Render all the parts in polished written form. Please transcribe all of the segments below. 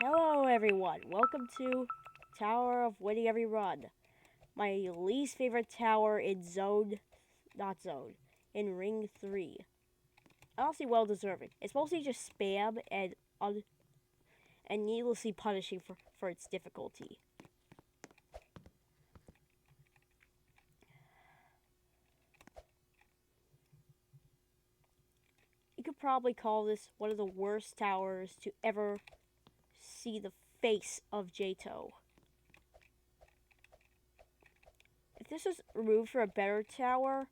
Hello everyone, welcome to Tower of Winning Every Run. My least favorite tower in in Ring 3. Honestly well deserving. It's mostly just spam and needlessly punishing for its difficulty. You could probably call this one of the worst towers to ever see the face of JToH. If this was removed for a better tower,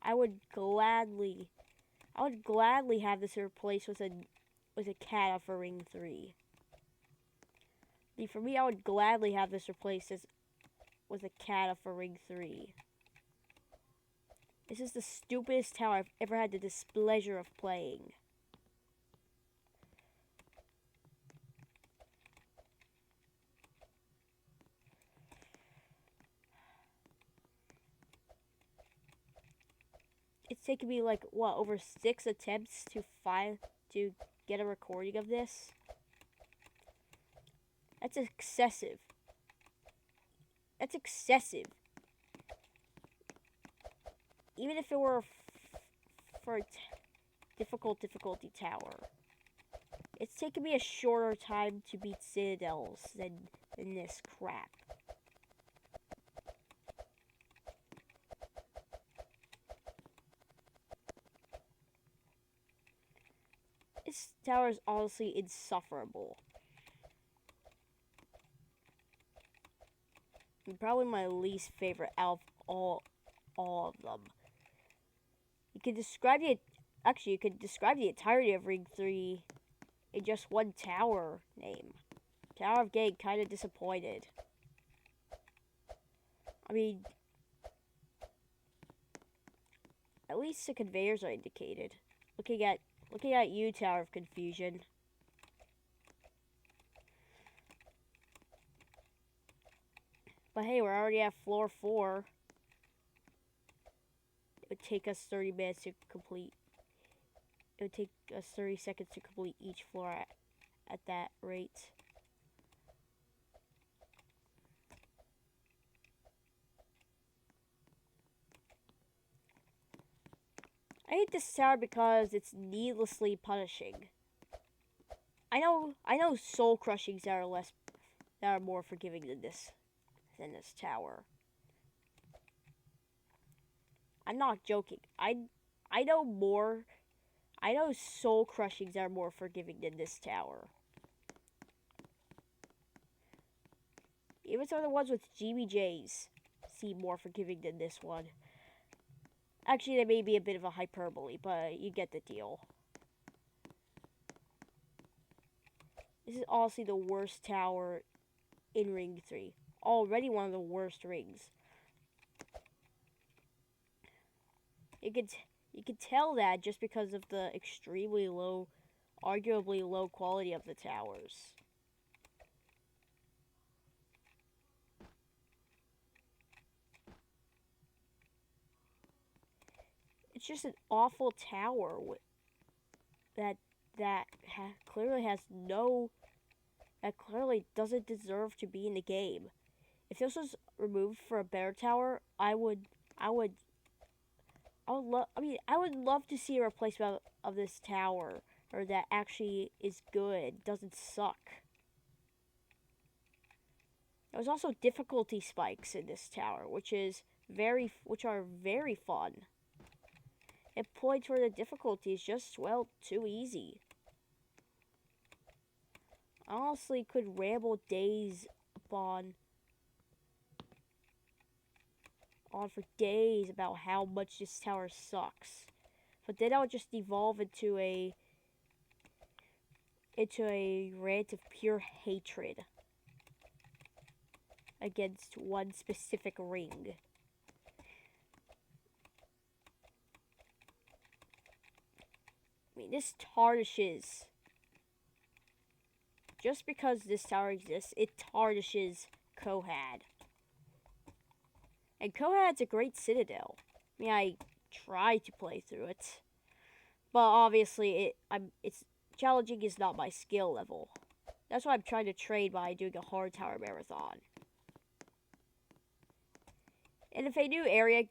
I would gladly have this replaced with a cat for Ring 3. For me, I would gladly have this replaced with a cat for Ring 3. This is the stupidest tower I've ever had the displeasure of playing. It's taken me like over 6 attempts to get a recording of this. That's excessive. That's excessive. Even if it were for a difficulty tower, it's taken me a shorter time to beat citadels than this crap. This tower is honestly insufferable. And probably my least favorite out of all of them. You could describe the entirety of Ring 3 in just one tower name. Tower of Getting kind of disappointed. I mean, at least the conveyors are indicated. Looking at you, Tower of Confusion. But hey, we're already at floor 4. It would take us 30 minutes to complete. It would take us 30 seconds to complete each floor at that rate. I hate this tower because it's needlessly punishing. I know soul crushings that are more forgiving than this tower. I'm not joking. I know soul crushings are more forgiving than this tower. Even some of the ones with GBJs seem more forgiving than this one. Actually, that may be a bit of a hyperbole, but you get the deal. This is honestly the worst tower in Ring 3. Already one of the worst rings. You could tell that just because of the extremely low, arguably low quality of the towers. It's just an awful tower that clearly doesn't deserve to be in the game. If this was removed for a better tower, I would love to see a replacement of this tower, or that actually is good, doesn't suck. There's also difficulty spikes in this tower, which are very fun. At points where the difficulty is just, well, too easy. I honestly could ramble days on for days about how much this tower sucks. But then I would just evolve into a rant of pure hatred against one specific ring. I mean, this tarnishes. Just because this tower exists, it tarnishes Kohad. And Kohad's a great citadel. I mean, I tried to play through it, but obviously it's challenging is not my skill level. That's why I'm trying to train by doing a hard tower marathon. And if a new area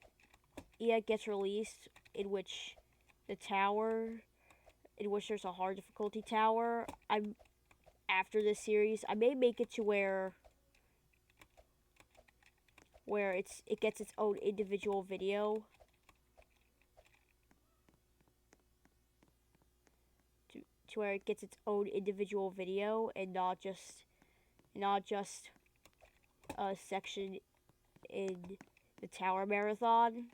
gets released in which the tower, in which there's a hard difficulty tower, after this series, I may make it to where it gets its own individual video. To where it gets its own individual video and not just a section in the tower marathon.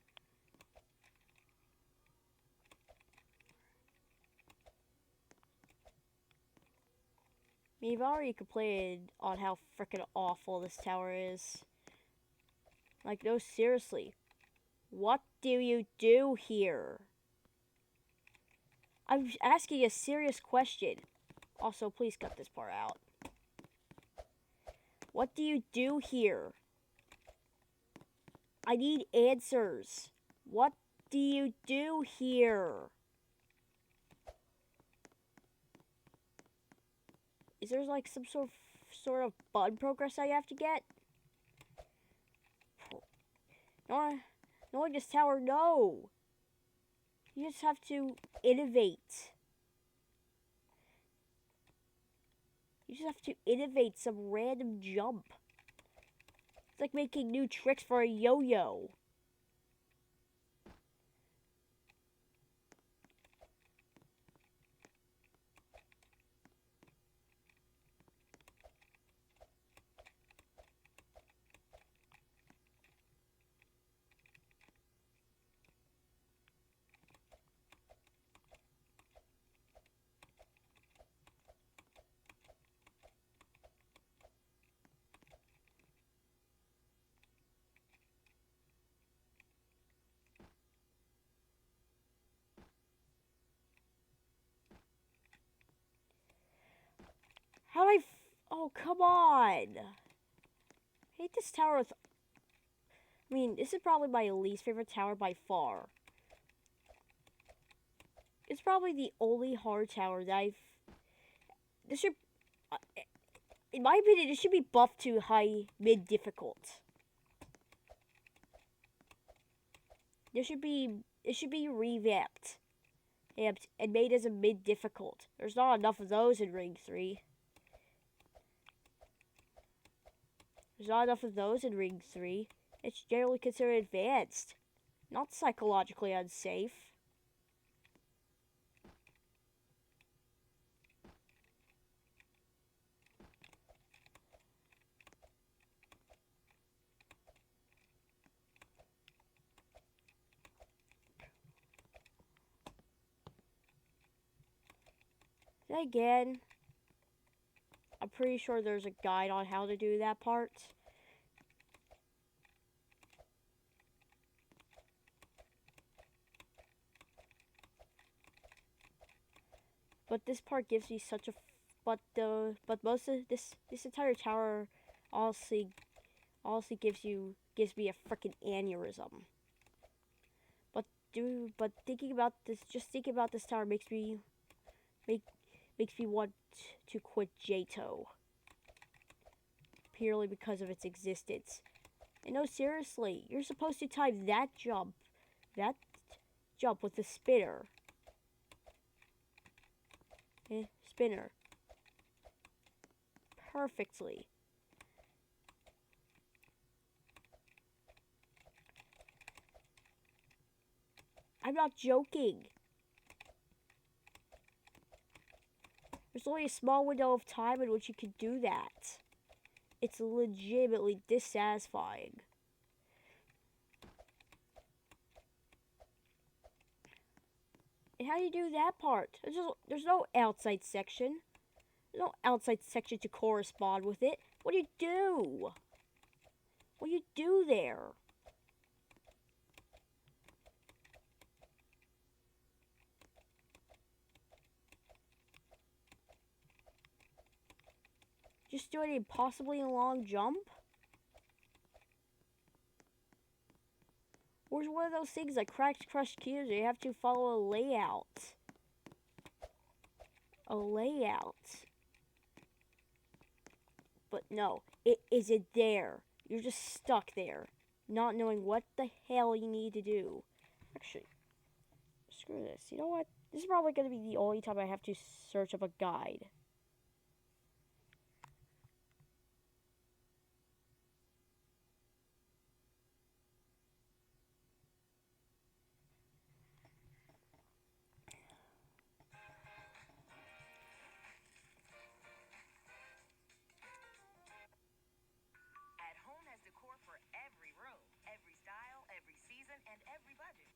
I mean, you've already complained on how freaking awful this tower is. Like, no, seriously. What do you do here? I'm asking a serious question. Also, please cut this part out. What do you do here? I need answers. What do you do here? Is there like some sort of button progress I have to get? No, this tower, no. You just have to innovate. You just have to innovate some random jump. It's like making new tricks for a yo-yo. How do I... Oh, come on. I hate this tower with... I mean, this is probably my least favorite tower by far. It's probably the only hard tower that I've... This should... In my opinion, it should be buffed to high, mid difficult. It should be revamped. And made as a mid difficult. There's not enough of those in Ring 3. There's not enough of those in Ring 3. It's generally considered advanced, not psychologically unsafe. Then again, I'm pretty sure there's a guide on how to do that part. But this part gives me such a... But most of this entire tower honestly gives me a freaking aneurysm. But thinking about this, just thinking about this tower makes me want to quit JToH. Purely because of its existence. And no, seriously, you're supposed to time that jump with the spinner. Spinner. Perfectly. I'm not joking. There's only a small window of time in which you can do that. It's legitimately dissatisfying. And how do you do that part? There's no outside section. There's no outside section to correspond with it. What do you do? What do you do there? Just do an impossibly long jump? Or is one of those things like Cracked Crushed Cubes where you have to follow a layout? a layout. But no, it isn't there. You're just stuck there, not knowing what the hell you need to do. Actually, screw this. You know what? This is probably going to be the only time I have to search up a guide. At home has decor for every room, every style, every season, and every budget.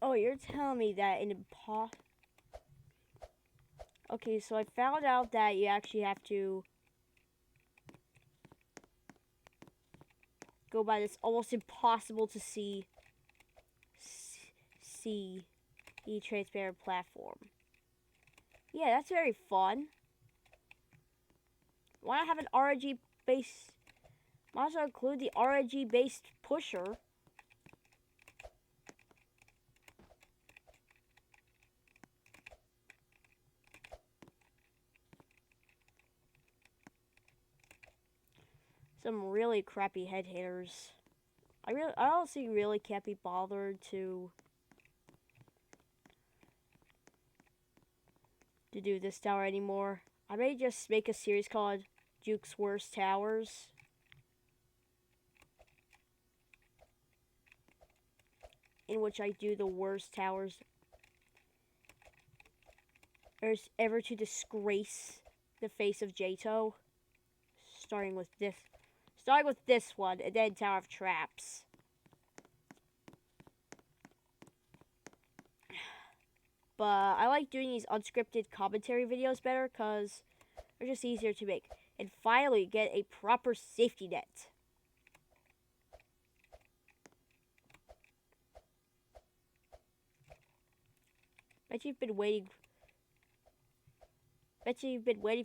Oh, you're telling me that in Okay, so I found out that you actually have to go by this almost impossible to see transparent platform. Yeah, that's very fun. Why not have an RNG base? Might as well include the RNG based pusher. Some really crappy head hitters. I honestly really can't be bothered to do this tower anymore. I may just make a series called Juke's Worst Towers. In which I do the worst towers ever to disgrace the face of JToH. Starting with this one, and then Tower of Traps. But I like doing these unscripted commentary videos better because they're just easier to make. And finally, get a proper safety net. Bet you've been waiting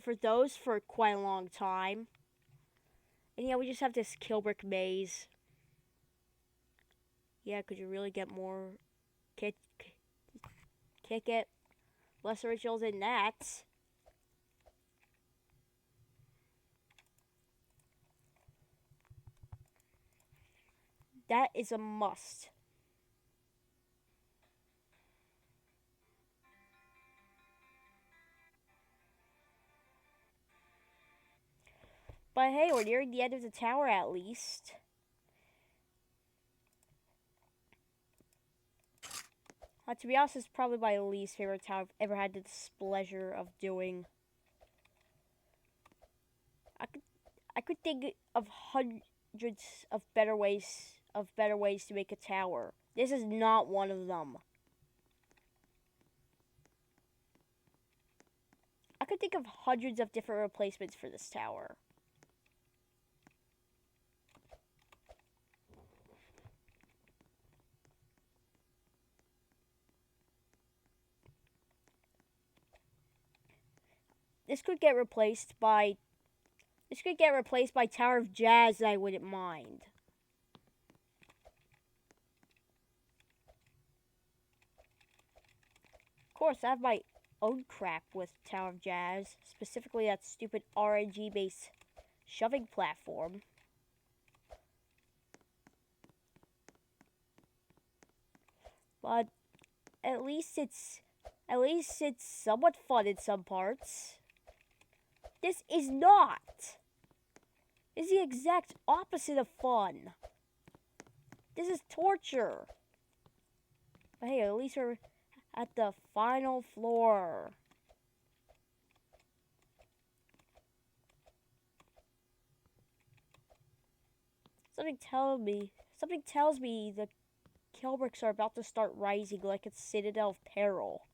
for those for quite a long time. And yeah, we just have this Killbrick maze. Yeah, could you really get more? Can't get less original than that. That is a must. But hey, we're nearing the end of the tower at least. To be honest, this is probably my least favorite tower I've ever had the displeasure of doing. I could think of hundreds of better ways to make a tower. This is not one of them. I could think of hundreds of different replacements for this tower. This could get replaced by Tower of Jazz, I wouldn't mind. Of course, I have my own crap with Tower of Jazz, specifically that stupid RNG based shoving platform. But at least it's somewhat fun in some parts. This is not. It's the exact opposite of fun. This is torture. But hey, at least we're at the final floor. Something tells me the Killbricks are about to start rising like a citadel of peril.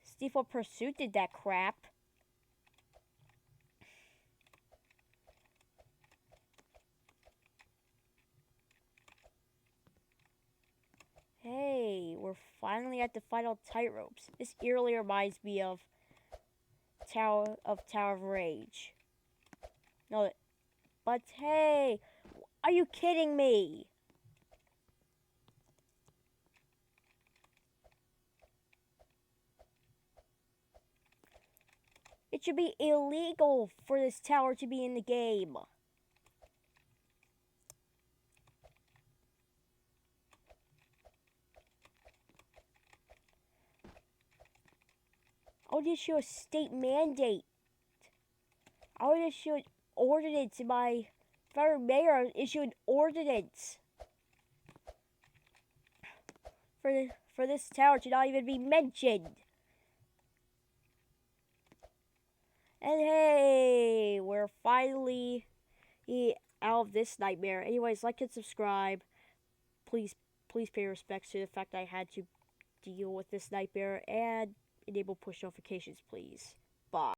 Steeple Pursuit did that crap. Hey, we're finally at the final tightropes. This eerily reminds me of Tower of Rage. No, but hey, are you kidding me? It should be illegal for this tower to be in the game. I would issue a state mandate. I would issue an ordinance. My federal mayor would issue an ordinance for this tower to not even be mentioned. And hey, we're finally out of this nightmare. Anyways, like and subscribe. Please pay respects to the fact I had to deal with this nightmare, and enable push notifications, please. Bye.